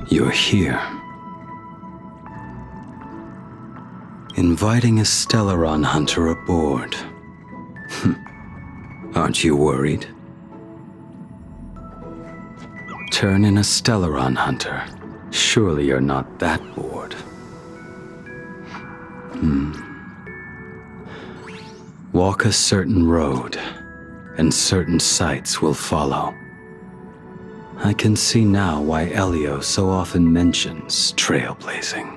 You're here. Inviting a Stellaron hunter aboard. Aren't you worried? Turn in a Stellaron hunter. Surely you're not that bored. Walk a certain road, and certain sights will follow. I can see now why Elio so often mentions trailblazing.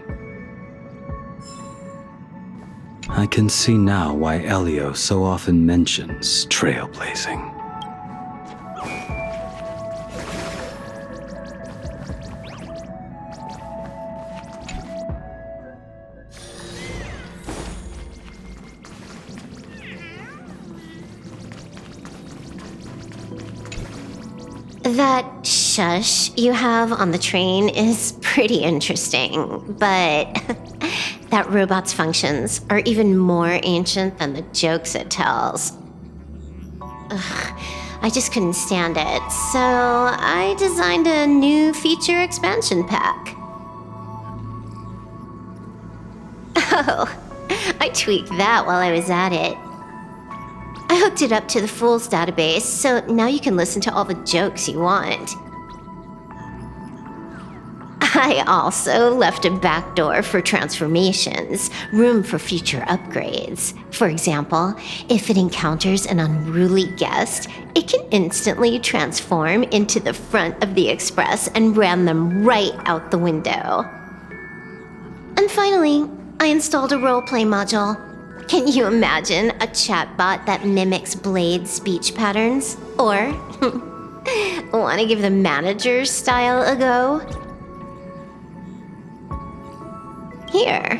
I can see now why Elio so often mentions trailblazing. That shush you have on the train is pretty interesting, but that robot's functions are even more ancient than the jokes it tells. Ugh, I just couldn't stand it, so I designed a new feature expansion pack. Oh, I tweaked that while I was at it. I hooked it up to the Fools database, so now you can listen to all the jokes you want. I also left a backdoor for transformations, room for future upgrades. For example, if it encounters an unruly guest, it can instantly transform into the front of the express and ram them right out the window. And finally, I installed a roleplay module. Can you imagine a chatbot that mimics Blade's speech patterns? Or, want to give the manager's style a go? Here,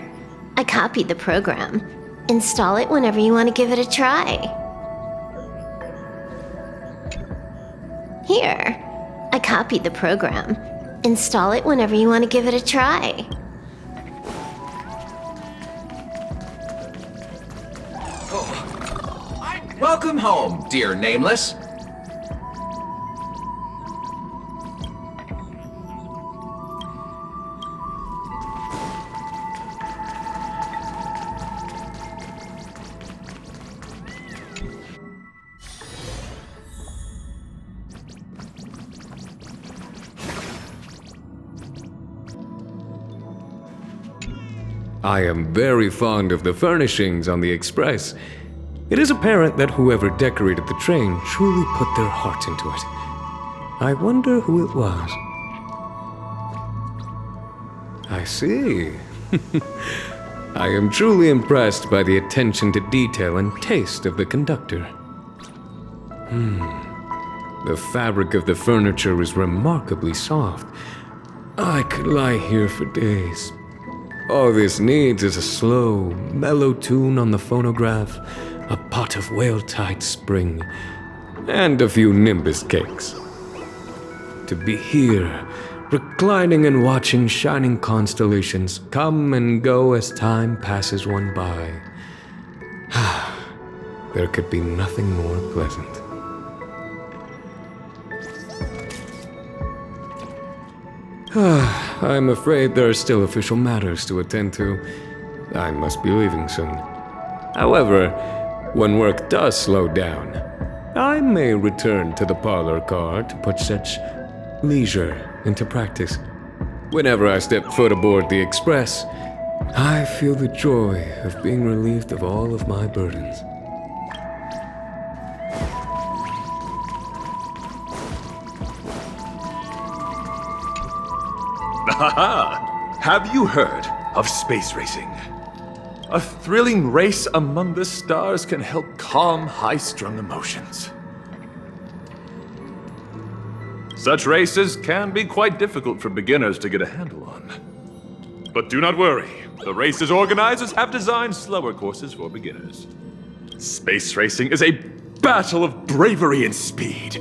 I copied the program. Install it whenever you want to give it a try. Here, I copied the program. Install it whenever you want to give it a try. Welcome home, dear Nameless. I am very fond of the furnishings on the Express. It is apparent that whoever decorated the train truly put their heart into it. I wonder who it was. I see. I am truly impressed by the attention to detail and taste of the conductor. The fabric of the furniture is remarkably soft. I could lie here for days. All this needs is a slow, mellow tune on the phonograph, a pot of whale-tide spring, and a few Nimbus cakes. To be here, reclining and watching shining constellations come and go as time passes one by. There could be nothing more pleasant. I'm afraid there are still official matters to attend to. I must be leaving soon. However, when work does slow down, I may return to the parlor car to put such leisure into practice. Whenever I step foot aboard the Express, I feel the joy of being relieved of all of my burdens. Haha! Have you heard of space racing? A thrilling race among the stars can help calm high-strung emotions. Such races can be quite difficult for beginners to get a handle on. But do not worry, the race's organizers have designed slower courses for beginners. Space racing is a battle of bravery and speed.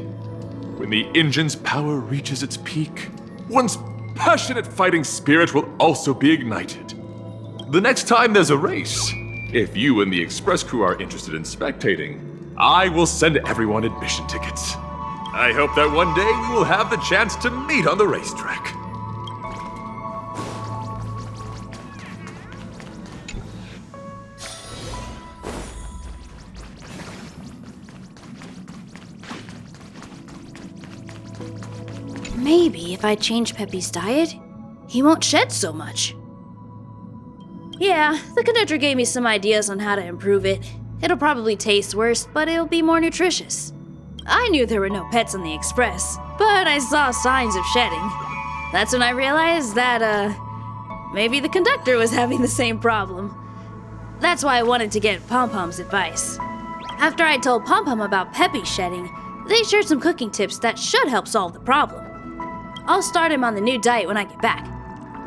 When the engine's power reaches its peak, one's passionate fighting spirit will also be ignited. The next time there's a race, if you and the Express crew are interested in spectating, I will send everyone admission tickets. I hope that one day we will have the chance to meet on the racetrack. Maybe if I change Peppy's diet, he won't shed so much. Yeah, the conductor gave me some ideas on how to improve it. It'll probably taste worse, but it'll be more nutritious. I knew there were no pets on the express, but I saw signs of shedding. That's when I realized that, maybe the conductor was having the same problem. That's why I wanted to get Pom-Pom's advice. After I told Pom-Pom about Peppy shedding, they shared some cooking tips that should help solve the problem. I'll start him on the new diet when I get back.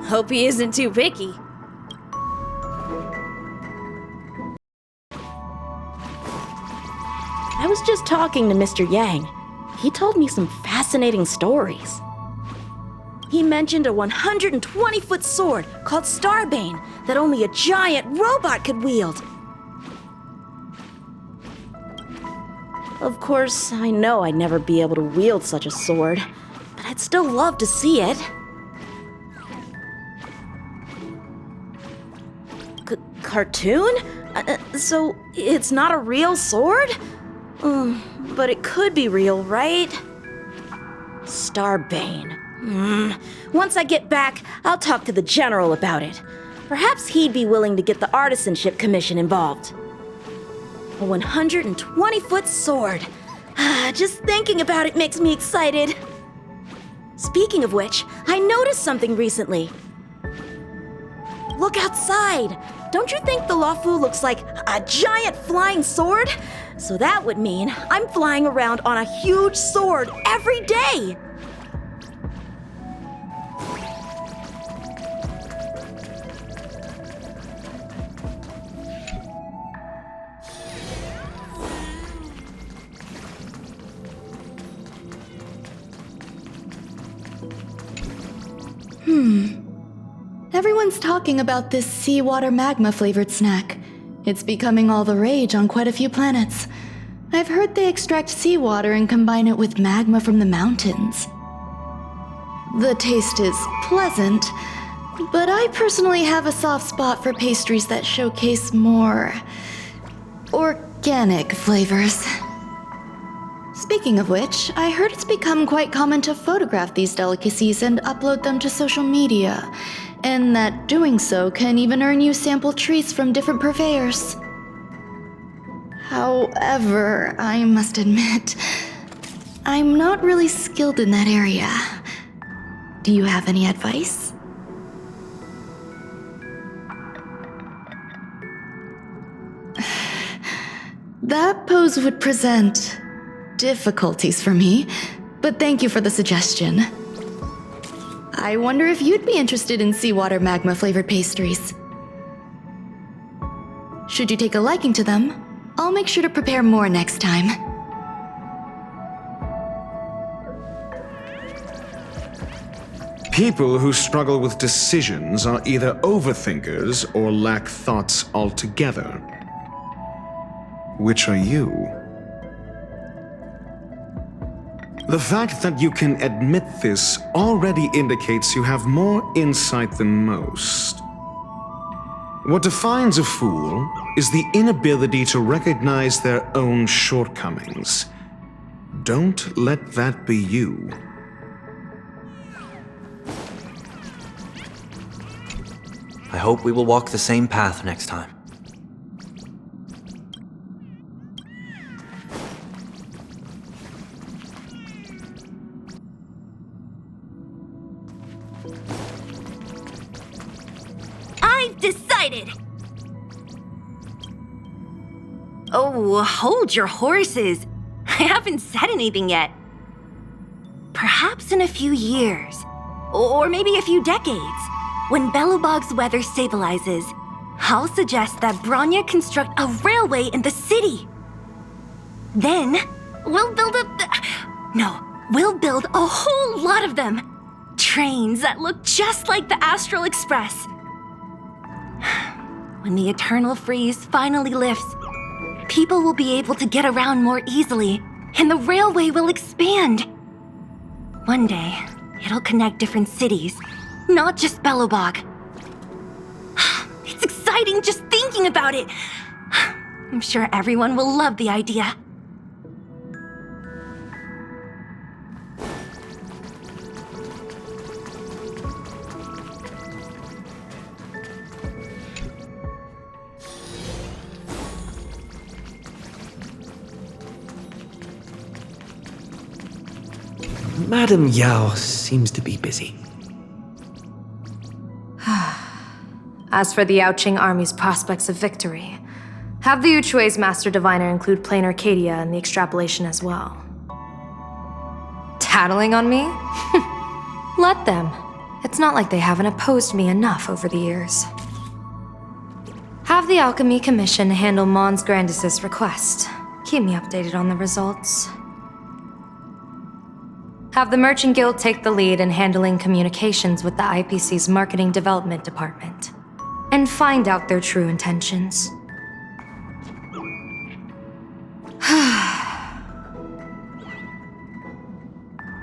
Hope he isn't too picky. I was just talking to Mr. Yang. He told me some fascinating stories. He mentioned a 120-foot sword called Starbane that only a giant robot could wield. Of course, I know I'd never be able to wield such a sword, but I'd still love to see it. Cartoon? So it's not a real sword? But it could be real, right? Starbane. Once I get back, I'll talk to the general about it. Perhaps he'd be willing to get the artisanship commission involved. A 120-foot sword. Just thinking about it makes me excited. Speaking of which, I noticed something recently. Look outside. Don't you think the Luofu looks like a giant flying sword? So that would mean I'm flying around on a huge sword every day. Everyone's talking about this seawater magma flavored snack. It's becoming all the rage on quite a few planets. I've heard they extract seawater and combine it with magma from the mountains. The taste is pleasant, but I personally have a soft spot for pastries that showcase more organic flavors. Speaking of which, I heard it's become quite common to photograph these delicacies and upload them to social media, and that doing so can even earn you sample treats from different purveyors. However, I must admit, I'm not really skilled in that area. Do you have any advice? That pose would present difficulties for me, but thank you for the suggestion. I wonder if you'd be interested in seawater magma flavored pastries. Should you take a liking to them, I'll make sure to prepare more next time. People who struggle with decisions are either overthinkers or lack thoughts altogether. Which are you? The fact that you can admit this already indicates you have more insight than most. What defines a fool is the inability to recognize their own shortcomings. Don't let that be you. I hope we will walk the same path next time. I've decided! Oh, hold your horses. I haven't said anything yet. Perhaps in a few years, or maybe a few decades, when Belobog's weather stabilizes, I'll suggest that Bronya construct a railway in the city. Then, we'll build we'll build a whole lot of them. Trains that look just like the Astral Express. When the eternal freeze finally lifts, people will be able to get around more easily, and the railway will expand. One day, it'll connect different cities, not just Belobog. It's exciting just thinking about it. I'm sure everyone will love the idea. Madame Yao seems to be busy. As for the Yaoqing army's prospects of victory, have the Yuchue's Master Diviner include plain Arcadia in the extrapolation as well. Tattling on me? Let them. It's not like they haven't opposed me enough over the years. Have the Alchemy Commission handle Mons Grandis' request. Keep me updated on the results. Have the Merchant Guild take the lead in handling communications with the IPC's Marketing Development Department, and find out their true intentions.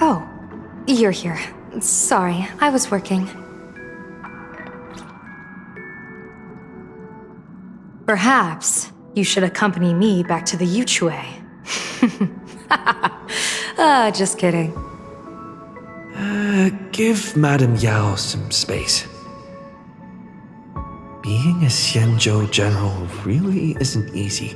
Oh, you're here. Sorry, I was working. Perhaps you should accompany me back to the Yuchue. Just kidding. Give Madame Yao some space. Being a Xianzhou general really isn't easy.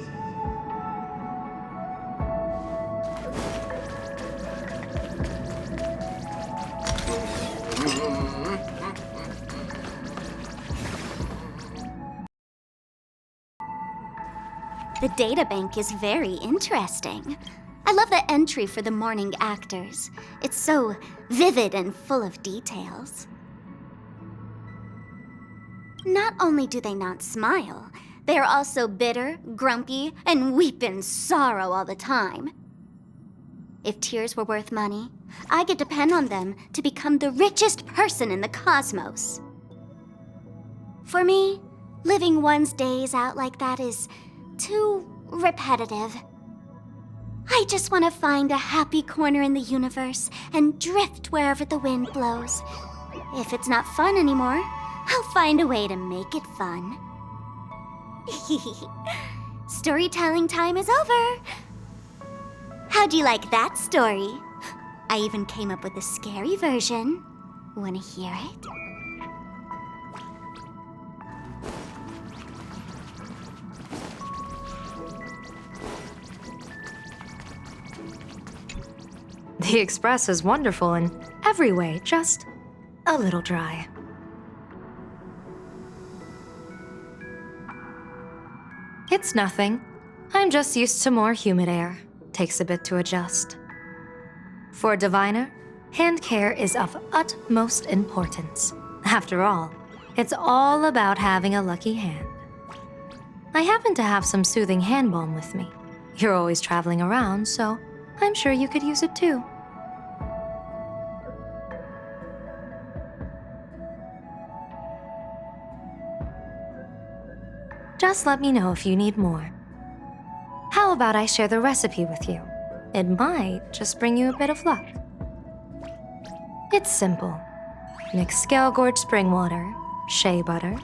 The databank is very interesting. I love the entry for the morning actors. It's so vivid and full of details. Not only do they not smile, they are also bitter, grumpy, and weep in sorrow all the time. If tears were worth money, I could depend on them to become the richest person in the cosmos. For me, living one's days out like that is too repetitive. I just want to find a happy corner in the universe and drift wherever the wind blows. If it's not fun anymore, I'll find a way to make it fun. Storytelling time is over. How'd you like that story? I even came up with a scary version. Wanna hear it? The Express is wonderful in every way, just a little dry. It's nothing. I'm just used to more humid air. Takes a bit to adjust. For a diviner, hand care is of utmost importance. After all, it's all about having a lucky hand. I happen to have some soothing hand balm with me. You're always traveling around, so I'm sure you could use it too. Just let me know if you need more. How about I share the recipe with you? It might just bring you a bit of luck. It's simple. Mix scale gorge spring water, shea butter,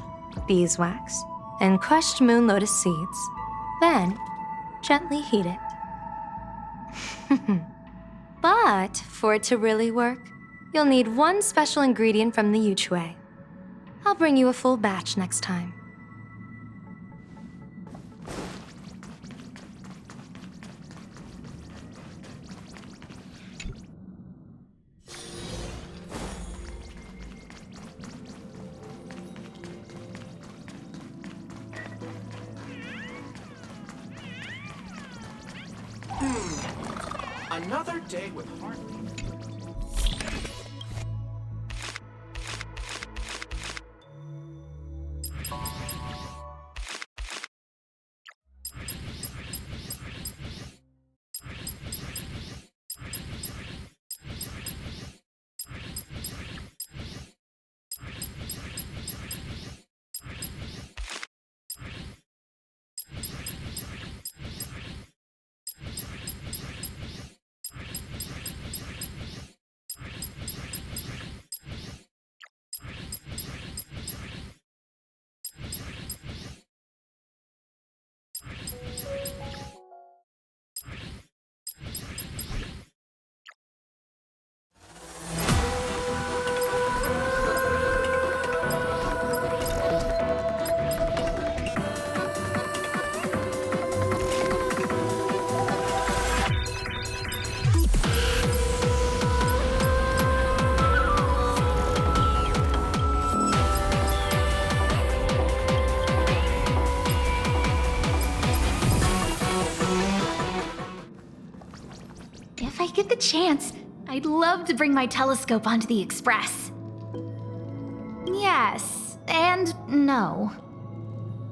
beeswax, and crushed moon lotus seeds. Then, gently heat it. But for it to really work, you'll need one special ingredient from the Yuchue. I'll bring you a full batch next time. Another day with hardly... chance, I'd love to bring my telescope onto the Express. Yes, and no.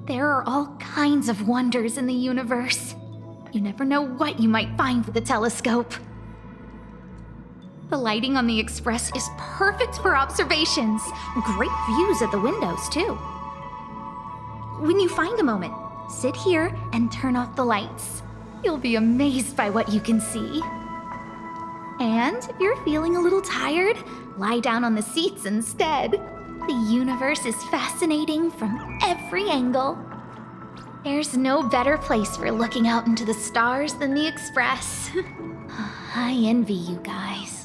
There are all kinds of wonders in the universe. You never know what you might find with the telescope. The lighting on the Express is perfect for observations. Great views at the windows, too. When you find a moment, sit here and turn off the lights. You'll be amazed by what you can see. And if you're feeling a little tired, lie down on the seats instead. The universe is fascinating from every angle. There's no better place for looking out into the stars than the Express. I envy you guys.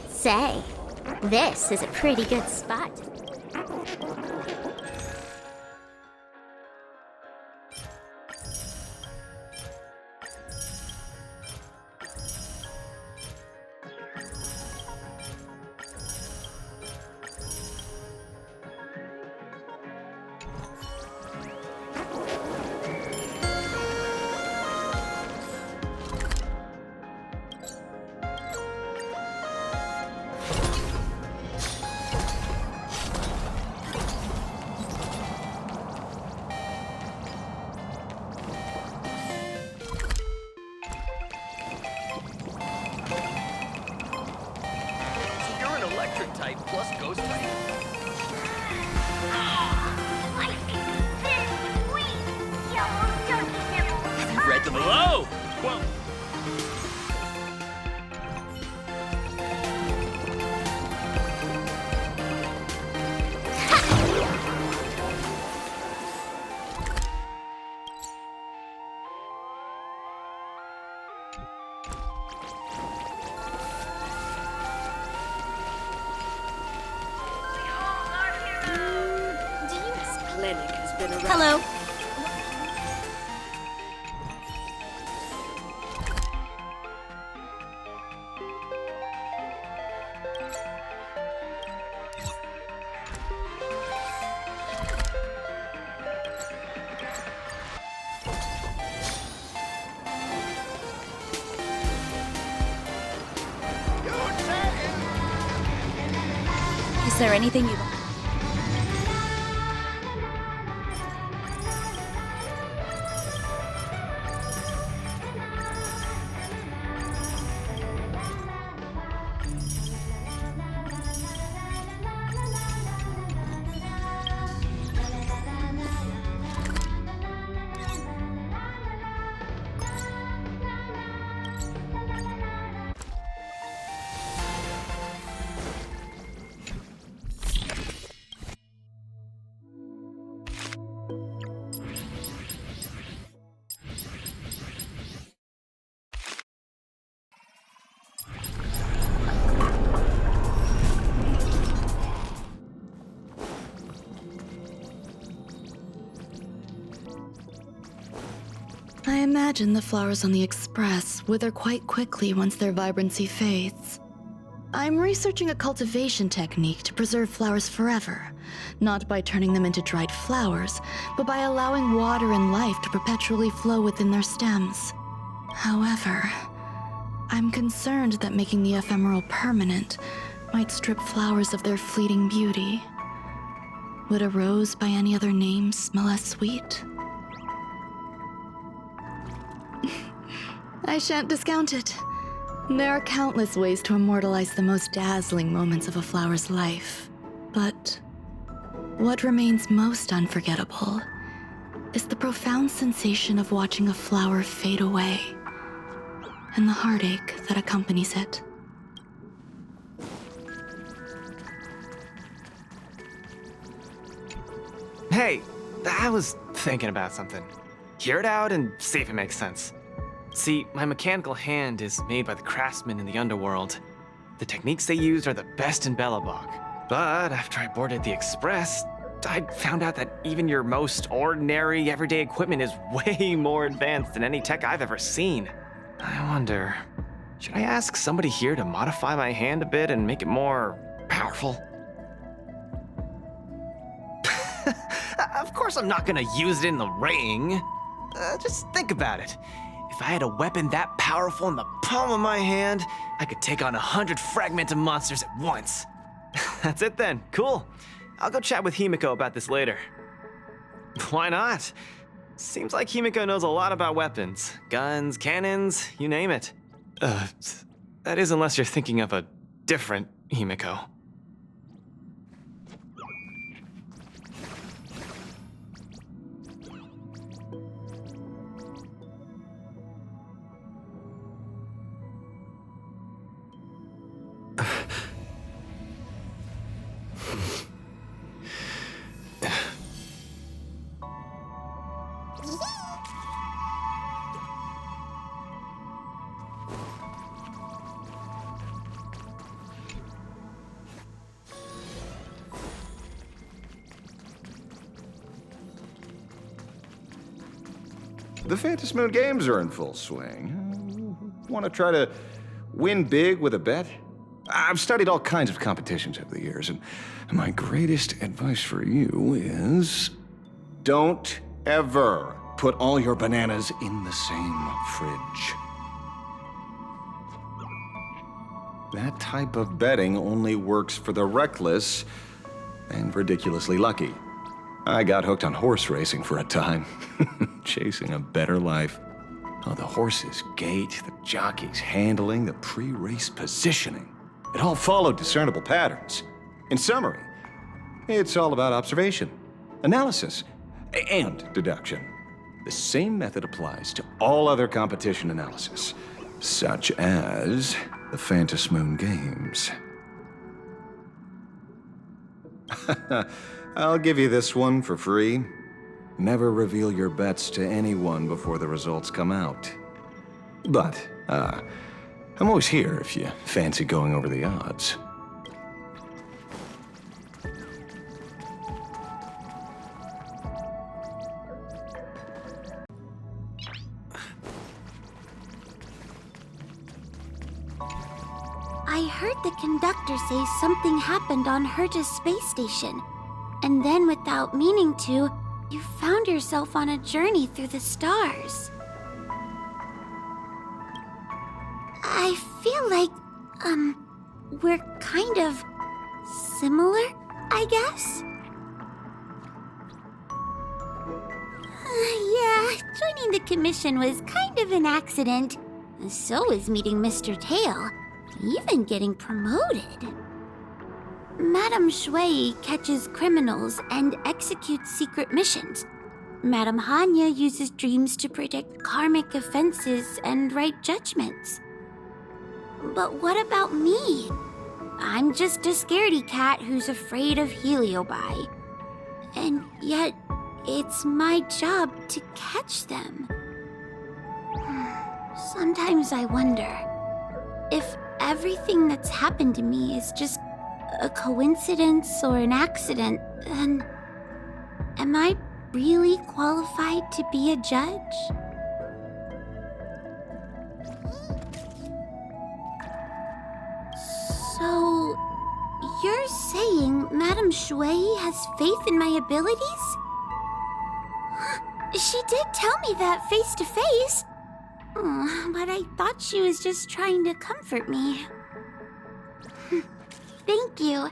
Say, this is a pretty good spot. type plus ghost type. Have you read the Hello? Well... Hello. Is there anything you... I imagine the flowers on the Express wither quite quickly once their vibrancy fades. I'm researching a cultivation technique to preserve flowers forever, not by turning them into dried flowers, but by allowing water and life to perpetually flow within their stems. However, I'm concerned that making the ephemeral permanent might strip flowers of their fleeting beauty. Would a rose by any other name smell as sweet? I shan't discount it. There are countless ways to immortalize the most dazzling moments of a flower's life. But what remains most unforgettable is the profound sensation of watching a flower fade away, and the heartache that accompanies it. Hey, I was thinking about something. Hear it out and see if it makes sense. See, my mechanical hand is made by the craftsmen in the underworld. The techniques they used are the best in Belobog. But after I boarded the Express, I found out that even your most ordinary, everyday equipment is way more advanced than any tech I've ever seen. I wonder, should I ask somebody here to modify my hand a bit and make it more powerful? Of course I'm not gonna use it in the ring. Just think about it. If I had a weapon that powerful in the palm of my hand, I could take on 100 fragmented monsters at once. That's it then, cool. I'll go chat with Himiko about this later. Why not? Seems like Himiko knows a lot about weapons. Guns, cannons, you name it. That is unless you're thinking of a different Himiko. The Phantom Moon Games are in full swing. Want to try to win big with a bet? I've studied all kinds of competitions over the years, and my greatest advice for you is don't ever put all your bananas in the same fridge. That type of betting only works for the reckless and ridiculously lucky. I got hooked on horse racing for a time, chasing a better life. Oh, the horse's gait, the jockey's handling, the pre-race positioning. It all followed discernible patterns. In summary, it's all about observation, analysis, and deduction. The same method applies to all other competition analysis, such as the Phantom Moon Games. I'll give you this one for free. Never reveal your bets to anyone before the results come out. But, I'm always here if you fancy going over the odds. I heard the conductor say something happened on Herta's space station. And then, without meaning to, you found yourself on a journey through the stars. I feel like, we're kind of similar, I guess? Yeah, joining the commission was kind of an accident. So is meeting Mr. Tail, even getting promoted. Madame Shui catches criminals and executes secret missions. Madame Hanya uses dreams to predict karmic offenses and write judgments. But what about me? I'm just a scaredy cat who's afraid of Heliobi. And yet, it's my job to catch them. Sometimes I wonder if everything that's happened to me is just a coincidence or an accident, then am I really qualified to be a judge? So, you're saying Madame Shui has faith in my abilities? She did tell me that face to face. But I thought she was just trying to comfort me. Thank you.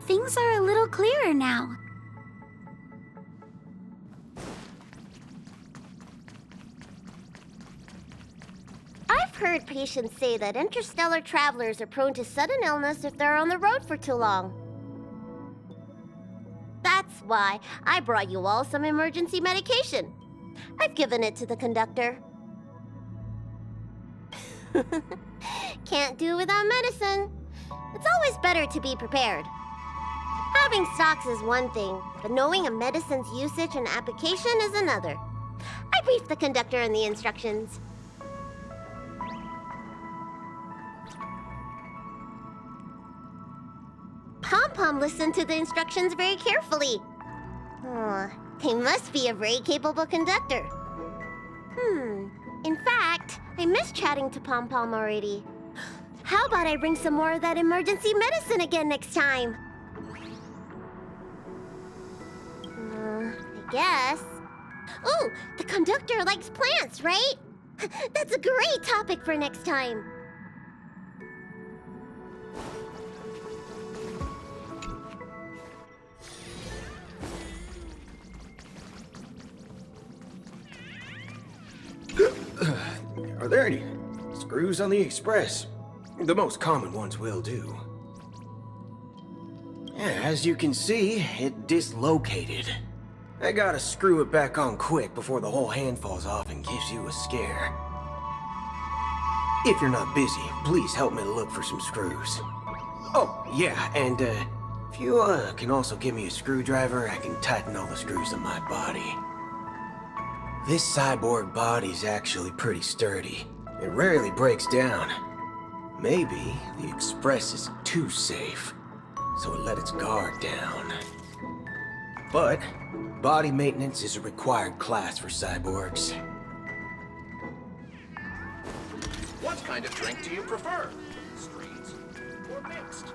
Things are a little clearer now. I've heard patients say that interstellar travelers are prone to sudden illness if they're on the road for too long. That's why I brought you all some emergency medication. I've given it to the conductor. Can't do without medicine. It's always better to be prepared. Having stocks is one thing, but knowing a medicine's usage and application is another. I briefed the conductor on the instructions. Pom-Pom listened to the instructions very carefully. He must be a very capable conductor. In fact, I miss chatting to Pom Pom already. How about I bring some more of that emergency medicine again next time? I guess. Ooh, the conductor likes plants, right? That's a great topic for next time. Are there any screws on the Express? The most common ones will do. Yeah, as you can see, it dislocated. I gotta screw it back on quick before the whole hand falls off and gives you a scare. If you're not busy, please help me look for some screws. Oh, yeah, and if you can also give me a screwdriver, I can tighten all the screws on my body. This cyborg body's actually pretty sturdy. It rarely breaks down. Maybe the Express is too safe, so it let its guard down. But body maintenance is a required class for cyborgs. What kind of drink do you prefer? Straight or mixed?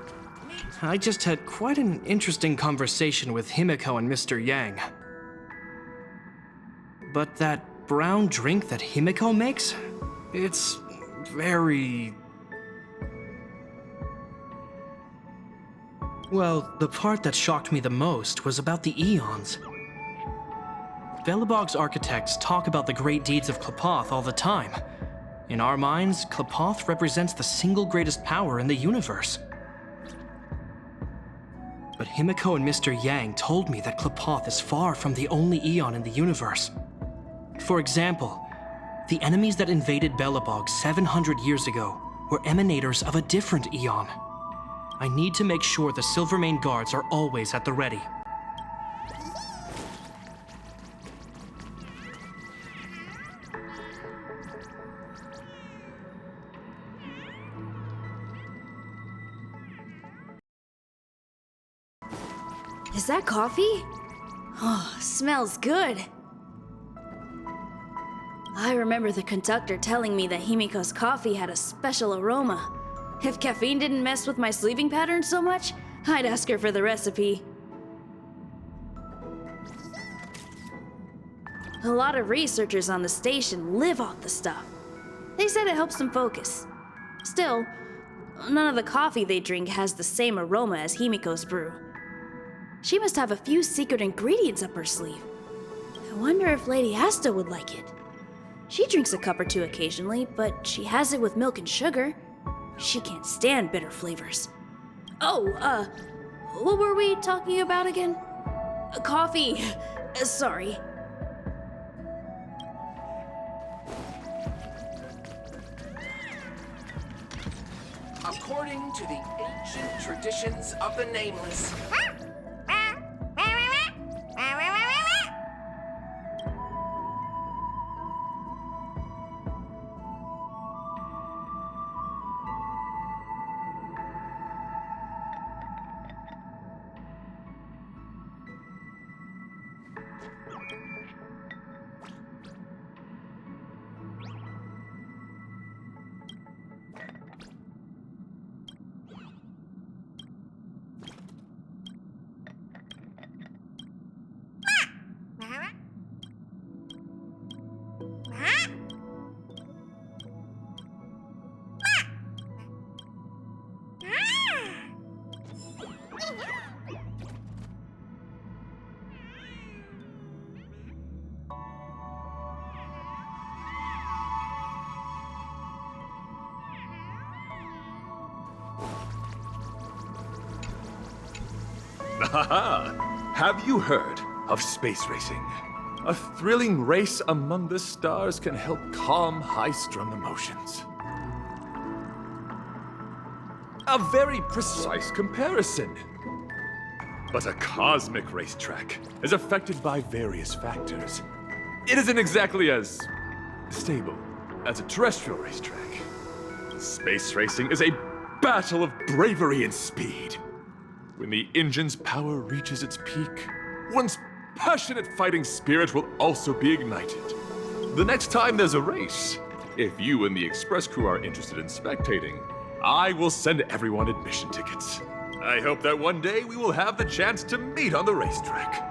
I just had quite an interesting conversation with Himiko and Mr. Yang. But that brown drink that Himiko makes? It's very... Well, the part that shocked me the most was about the Eons. Belobog's architects talk about the great deeds of Klapoth all the time. In our minds, Klapoth represents the single greatest power in the universe. But Himiko and Mr. Yang told me that Klapoth is far from the only Eon in the universe. For example, the enemies that invaded Belobog 700 years ago were emanators of a different Eon. I need to make sure the Silvermane guards are always at the ready. Is that coffee? Oh, smells good. I remember the conductor telling me that Himiko's coffee had a special aroma. If caffeine didn't mess with my sleeping pattern so much, I'd ask her for the recipe. A lot of researchers on the station live off the stuff. They said it helps them focus. Still, none of the coffee they drink has the same aroma as Himiko's brew. She must have a few secret ingredients up her sleeve. I wonder if Lady Asta would like it. She drinks a cup or two occasionally, but she has it with milk and sugar. She can't stand bitter flavors. Oh, what were we talking about again? Coffee. Sorry. According to the ancient traditions of the Nameless, have you heard of space racing? A thrilling race among the stars can help calm high-strung emotions. A very precise comparison. But a cosmic racetrack is affected by various factors. It isn't exactly as stable as a terrestrial racetrack. Space racing is a battle of bravery and speed. When the engine's power reaches its peak, one's passionate fighting spirit will also be ignited. The next time there's a race, if you and the Express crew are interested in spectating, I will send everyone admission tickets. I hope that one day we will have the chance to meet on the racetrack.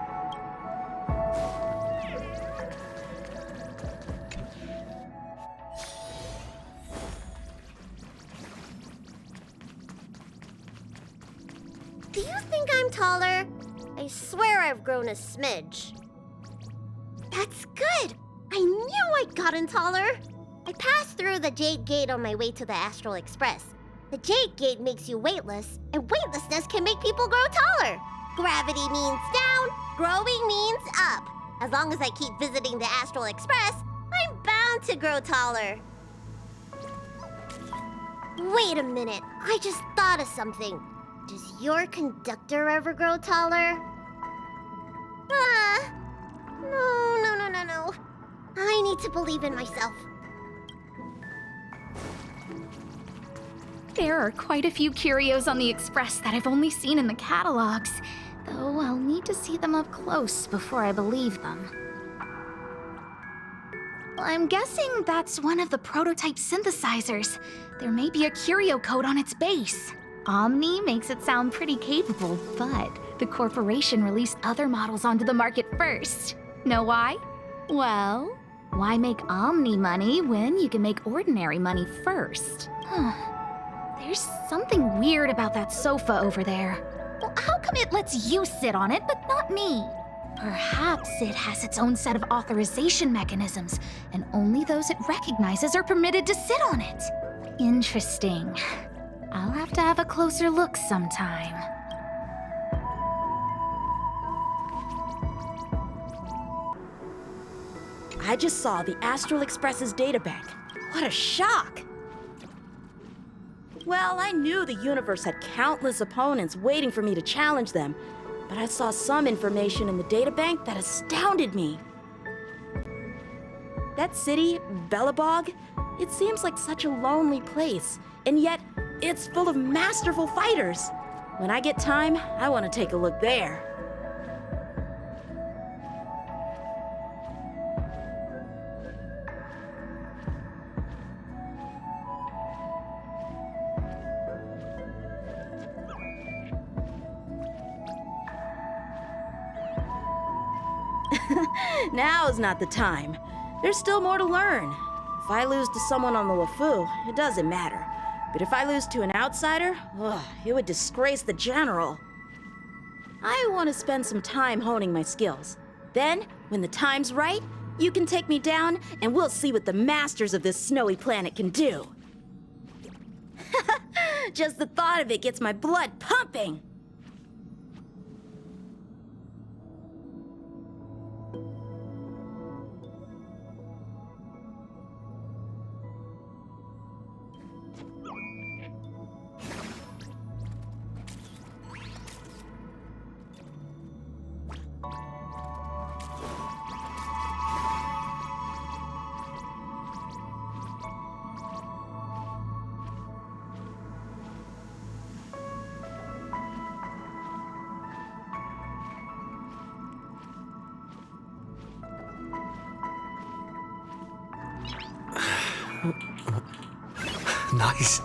Do you think I'm taller? I swear I've grown a smidge. That's good! I knew I'd gotten taller! I passed through the Jade Gate on my way to the Astral Express. The Jade Gate makes you weightless, and weightlessness can make people grow taller. Gravity means down, growing means up. As long as I keep visiting the Astral Express, I'm bound to grow taller. Wait a minute, I just thought of something. Does your conductor ever grow taller? No. I need to believe in myself. There are quite a few curios on the Express that I've only seen in the catalogs, though I'll need to see them up close before I believe them. I'm guessing that's one of the prototype synthesizers. There may be a curio code on its base. Omni makes it sound pretty capable, but the corporation released other models onto the market first. Know why? Well, why make Omni money when you can make ordinary money first? There's something weird about that sofa over there. Well, how come it lets you sit on it, but not me? Perhaps it has its own set of authorization mechanisms, and only those it recognizes are permitted to sit on it. Interesting. I'll have to have a closer look sometime. I just saw the Astral Express's databank. What a shock! Well, I knew the universe had countless opponents waiting for me to challenge them, but I saw some information in the databank that astounded me. That city, Belobog, it seems like such a lonely place, and yet it's full of masterful fighters. When I get time, I want to take a look there. Now's not the time. There's still more to learn. If I lose to someone on the LeFou, it doesn't matter. But if I lose to an outsider, it would disgrace the general. I want to spend some time honing my skills. Then, when the time's right, you can take me down and we'll see what the masters of this snowy planet can do. Just the thought of it gets my blood pumping. Nice.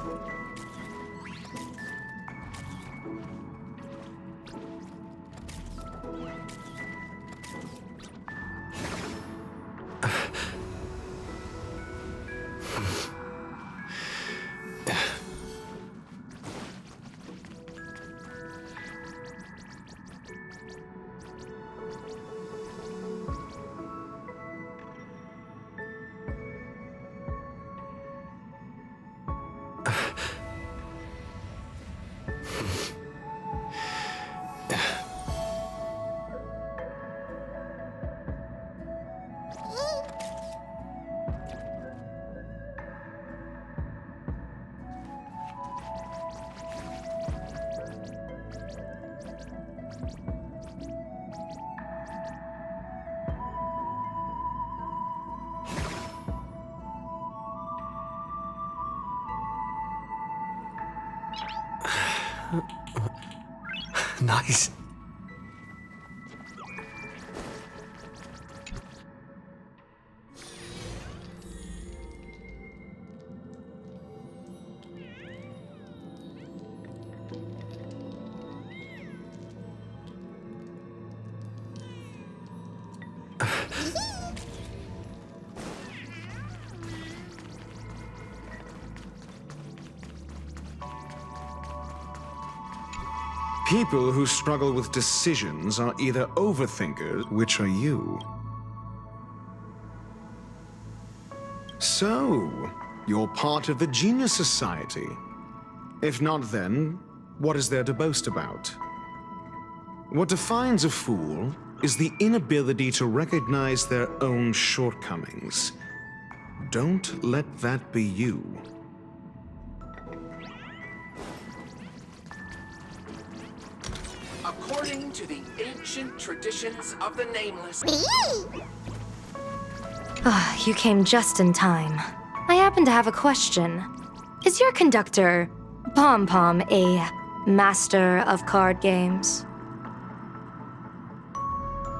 Nice. People who struggle with decisions are either overthinkers, which are you. So, you're part of the Genius Society. If not, then what is there to boast about? What defines a fool is the inability to recognize their own shortcomings. Don't let that be you. According to the ancient traditions of the Nameless... You came just in time. I happen to have a question. Is your conductor, Pom Pom, a master of card games?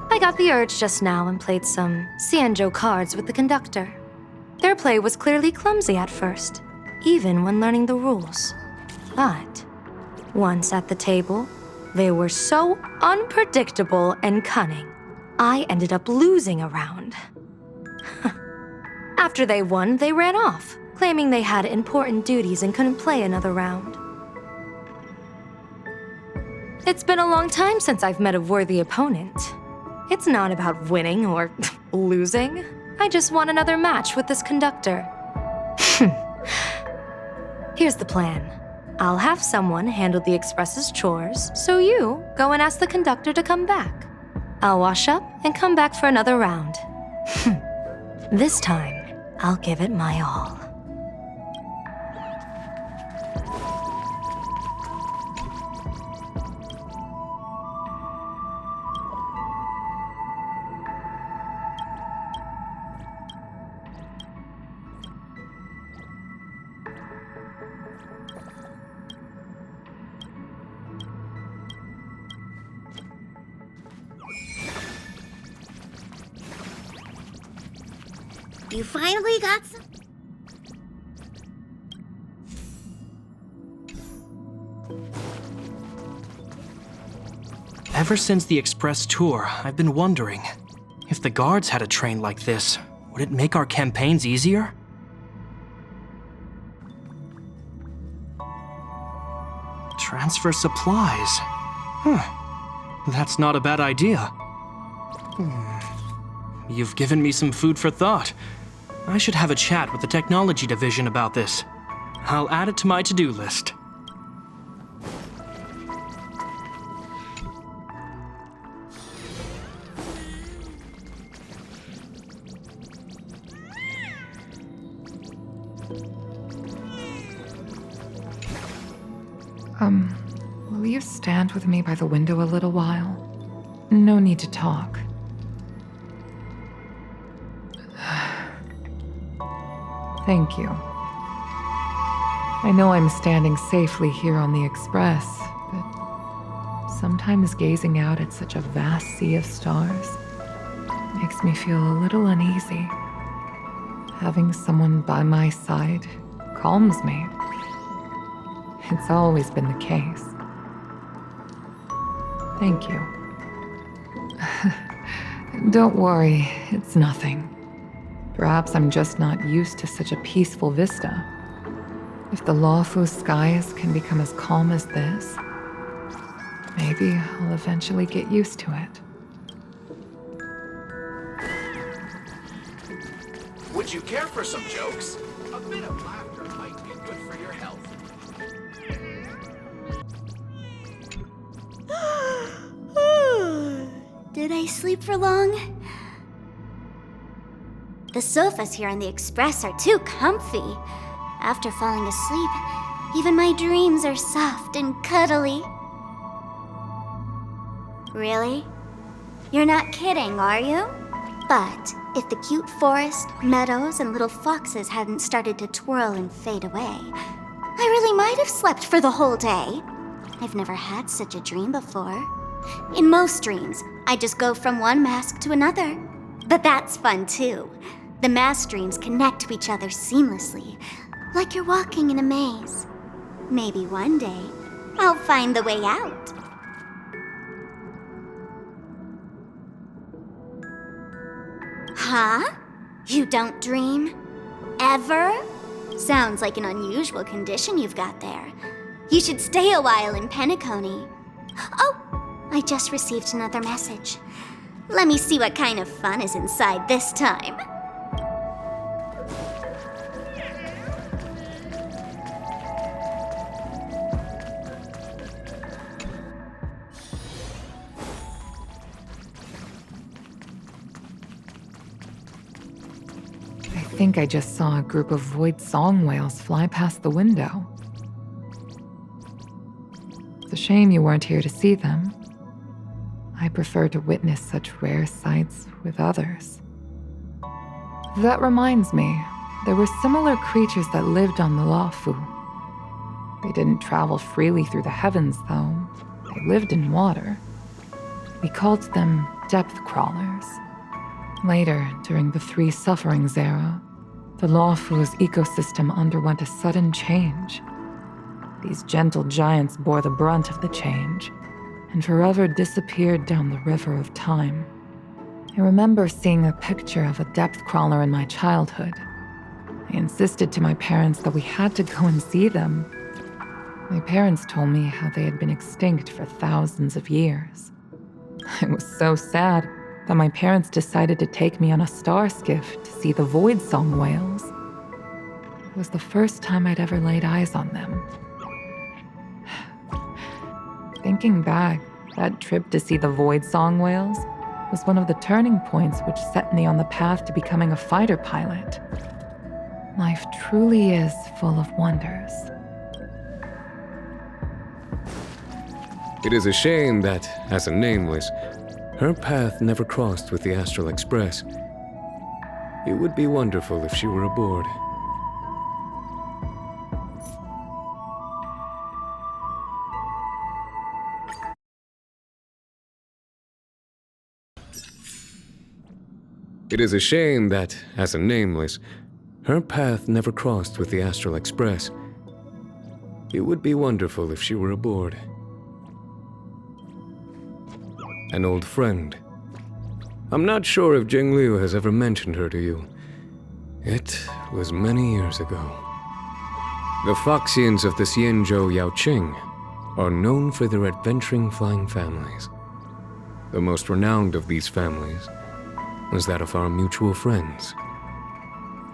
I got the urge just now and played some Cianjo cards with the conductor. Their play was clearly clumsy at first, even when learning the rules. But once at the table, they were so unpredictable and cunning, I ended up losing a round. After they won, they ran off, claiming they had important duties and couldn't play another round. It's been a long time since I've met a worthy opponent. It's not about winning or losing. I just want another match with this conductor. Here's the plan. I'll have someone handle the Express's chores, so you go and ask the conductor to come back. I'll wash up and come back for another round. This time, I'll give it my all. You finally got some... Ever since the Express tour, I've been wondering, if the guards had a train like this, would it make our campaigns easier? Transfer supplies. That's not a bad idea. You've given me some food for thought. I should have a chat with the technology division about this. I'll add it to my to-do list. Will you stand with me by the window a little while? No need to talk. Thank you. I know I'm standing safely here on the Express, but sometimes gazing out at such a vast sea of stars makes me feel a little uneasy. Having someone by my side calms me. It's always been the case. Thank you. Don't worry, it's nothing. Perhaps I'm just not used to such a peaceful vista. If the lawful skies can become as calm as this, maybe I'll eventually get used to it. Would you care for some jokes? A bit of laughter might be good for your health. Did I sleep for long? The sofas here on the Express are too comfy. After falling asleep, even my dreams are soft and cuddly. Really? You're not kidding, are you? But if the cute forest, meadows, and little foxes hadn't started to twirl and fade away, I really might have slept for the whole day. I've never had such a dream before. In most dreams, I just go from one mask to another. But that's fun too. The mask dreams connect to each other seamlessly, like you're walking in a maze. Maybe one day, I'll find the way out. Huh? You don't dream? Ever? Sounds like an unusual condition you've got there. You should stay a while in Penacony. Oh, I just received another message. Let me see what kind of fun is inside this time. I think I just saw a group of void song whales fly past the window. It's a shame you weren't here to see them. I prefer to witness such rare sights with others. That reminds me, there were similar creatures that lived on the Lafu. They didn't travel freely through the heavens, though. They lived in water. We called them depth crawlers. Later, during the Three Sufferings era, the Lafu's ecosystem underwent a sudden change. These gentle giants bore the brunt of the change, and forever disappeared down the river of time. I remember seeing a picture of a depth crawler in my childhood. I insisted to my parents that we had to go and see them. My parents told me how they had been extinct for thousands of years. I was so sad that my parents decided to take me on a star skiff to see the void song whales. It was the first time I'd ever laid eyes on them. Thinking back, that trip to see the void song whales was one of the turning points which set me on the path to becoming a fighter pilot. Life truly is full of wonders. It is a shame that, as a nameless, her path never crossed with the Astral Express. It would be wonderful if she were aboard. It is a shame that, as a nameless, her path never crossed with the Astral Express. It would be wonderful if she were aboard. An old friend. I'm not sure if Jingliu has ever mentioned her to you. It was many years ago. The Foxians of the Xianzhou Yaoqing are known for their adventuring flying families. The most renowned of these families was that of our mutual friends.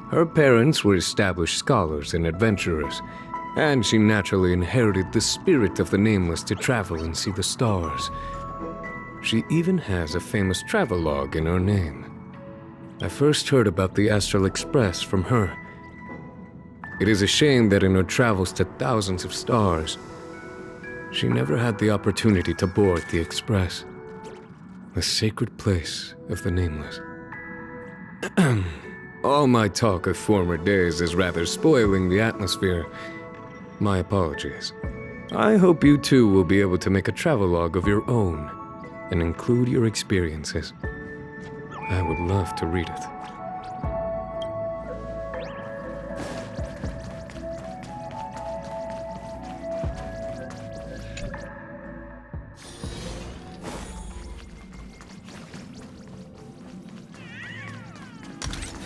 Her parents were established scholars and adventurers, and she naturally inherited the spirit of the Nameless to travel and see the stars. She even has a famous travelogue in her name. I first heard about the Astral Express from her. It is a shame that in her travels to thousands of stars, she never had the opportunity to board the Express, the sacred place of the Nameless. All my talk of former days is rather spoiling the atmosphere. My apologies. I hope you too will be able to make a travelogue of your own and include your experiences. I would love to read it.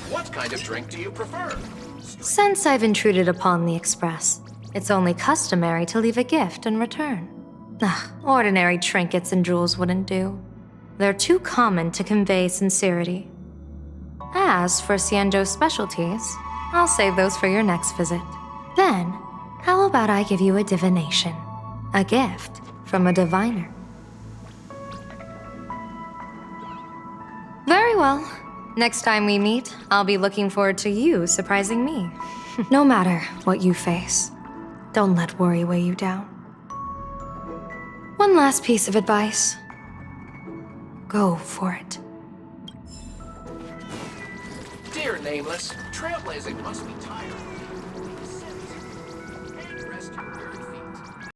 What kind of drink do you prefer? Since I've intruded upon the Express, it's only customary to leave a gift in return. Ordinary trinkets and jewels wouldn't do. They're too common to convey sincerity. As for Xianzhou's specialties, I'll save those for your next visit. Then, how about I give you a divination? A gift from a diviner. Very well. Next time we meet, I'll be looking forward to you surprising me. No matter what you face, don't let worry weigh you down. One last piece of advice. Go for it. Dear Nameless, trailblazing must be tiring.